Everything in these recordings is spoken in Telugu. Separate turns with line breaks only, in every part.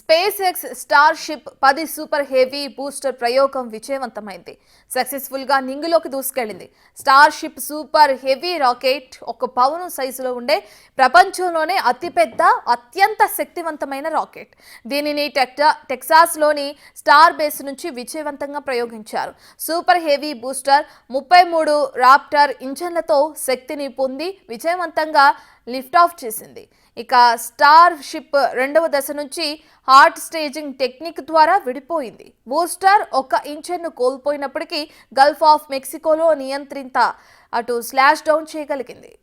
Space X Starship 10 super heavy booster ప్రయోగం విజయవంతమైంది. సక్సెస్ఫుల్ గా నింగిలోకి దూసుకెళ్లింది. స్టార్షిప్ సూపర్ హెవీ రాకెట్ ఒక పౌను సైజులో ఉండే ప్రపంచంలోనే అతిపెద్ద అత్యంత శక్తివంతమైన రాకెట్. దీనిని టెక్సాస్లోని స్టార్ బేస్ నుంచి విజయవంతంగా ప్రయోగించారు. సూపర్ హెవీ బూస్టర్ 33 రాప్టర్ ఇంజన్లతో శక్తిని పొంది విజయవంతంగా లిఫ్ట్ ఆఫ్ చేసింది. ఇక స్టార్ షిప్ రెండవ దశ నుంచి హాట్ స్టేజింగ్ టెక్నిక్ ద్వారా విడిపోయింది. బూస్టర్ ఒక ఇంజన్ను కోల్పోయినప్పటికీ గల్ఫ్ ఆఫ్ మెక్సికోలో నియంత్రిత అటు స్లాష్ డౌన్ చేయగలిగింది.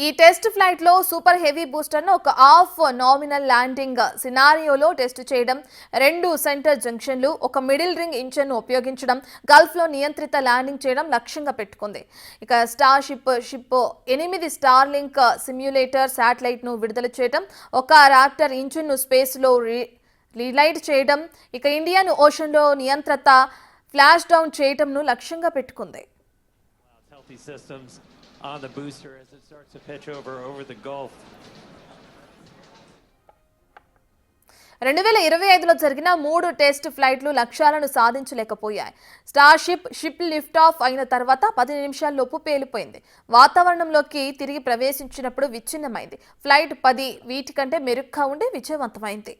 ఈ టెస్ట్ ఫ్లైట్ లో సూపర్ హెవీ బూస్టర్ ను ఒక ఆఫ్ నామినల్ ల్యాండింగ్ సినారియోలో టెస్ట్ చేయడం, 2 సెంటర్ జంక్షన్లు, ఒక మిడిల్ రింగ్ ఇంజన్ ను ఉపయోగించడం, గల్ఫ్ లో నియంత్రిత ల్యాండింగ్ చేయడం లక్ష్యంగా పెట్టుకుంది. ఇక star ship 8 star link simulator satellite ను విడుదల చేయడం, ఒక రాప్టర్ ఇంజన్ ను స్పేస్ లో రిలైట్ చేయడం, ఇక ఇండియన్ ఓషన్ లో నియంత్రిత ఫ్లాష్ డౌన్ చేయడంను లక్ష్యంగా పెట్టుకుంది.
On the booster as it starts to pitch over the Gulf.
2025లో జరిగిన 3 టెస్ట్ ఫ్లైట్లు లక్ష్యాలను సాధించలేకపోయాయి. స్టార్ షిప్ లిఫ్ట్ ఆఫ్ అయిన తర్వాత 10 నిమిషాల్లోపు పేలిపోయింది. వాతావరణంలోకి తిరిగి ప్రవేశించినప్పుడు విచ్ఛిన్నమైంది. ఫ్లైట్ 10 వీటి కంటే మెరుగ్గా ఉండి విజయవంతమైంది.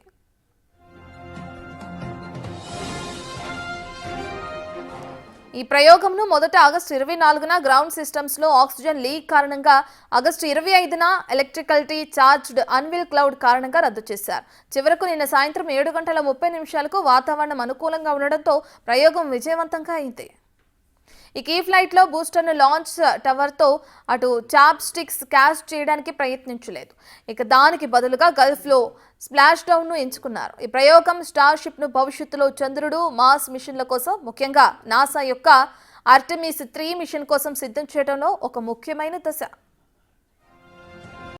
ఈ ప్రయోగంను మొదట ఆగస్టు 24న గ్రౌండ్ సిస్టమ్స్ లో ఆక్సిజన్ లీక్ కారణంగా, ఆగస్టు 25న ఎలక్ట్రికల్టీ చార్జ్డ్ అన్విల్ క్లౌడ్ కారణంగా రద్దు చేశారు. చివరకు నిన్న సాయంత్రం 7:30 వాతావరణం అనుకూలంగా ఉండడంతో ప్రయోగం విజయవంతంగా అయింది. ఇక ఈ ఫ్లైట్ లో బూస్టర్ ను లాంచ్ టవర్ తో అటు చాప్ స్టిక్స్ క్యాచ్ చేయడానికి ప్రయత్నించలేదు. ఇక దానికి బదులుగా గల్ఫ్ లో స్ప్లాష్ డౌన్ ను ఎంచుకున్నారు. ఈ ప్రయోగం స్టార్ షిప్ ను భవిష్యత్తులో చంద్రుడు, మార్స్ మిషన్ల కోసం, ముఖ్యంగా నాసా యొక్క ఆర్టెమిస్ 3 మిషన్ కోసం సిద్ధం చేయడంలో ఒక ముఖ్యమైన దశ.